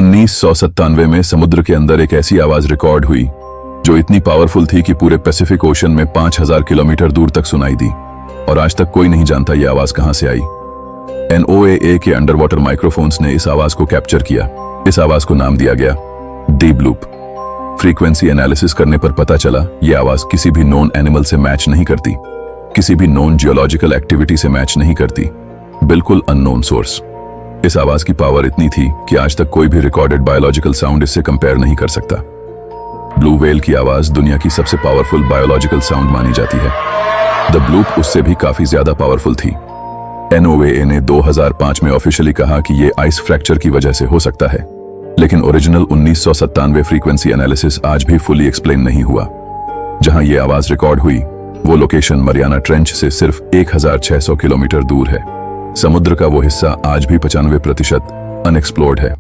1997 में समुद्र के अंदर एक ऐसी आवाज रिकॉर्ड हुई जो इतनी पावरफुल थी कि पूरे पैसिफिक ओशन में 5000 किलोमीटर दूर तक सुनाई दी, और आज तक कोई नहीं जानता ये आवाज कहां से आई। NOAA के अंडर वाटर माइक्रोफोन्स ने इस आवाज को कैप्चर किया। इस आवाज को नाम दिया गया डीप लूप। फ्रीक्वेंसी एनालिसिस करने पर पता चला ये आवाज किसी भी नोन एनिमल से मैच नहीं करती, किसी भी नोन जियोलॉजिकल एक्टिविटी से मैच नहीं करती, बिल्कुल अननोन सोर्स। इस आवाज की पावर इतनी थी कि आज तक कोई भी रिकॉर्डेड बायोलॉजिकल साउंड इससे कंपेयर नहीं कर सकता। ब्लू व्हेल की आवाज दुनिया की सबसे पावरफुल बायोलॉजिकल साउंड मानी जाती है। द ब्लूप उससे भी काफी ज्यादा पावरफुल थी। NOAA ने 2005 में ऑफिशियली कहा कि ये आइस फ्रैक्चर की वजह से हो सकता है, लेकिन ओरिजिनल 1997 फ्रीक्वेंसी एनालिसिस आज भी फुली एक्सप्लेन नहीं हुआ। जहां ये आवाज रिकॉर्ड हुई वो लोकेशन मरियाना ट्रेंच से सिर्फ 1600 किलोमीटर दूर है। समुद्र का वो हिस्सा आज भी 95% अनएक्सप्लोर्ड है।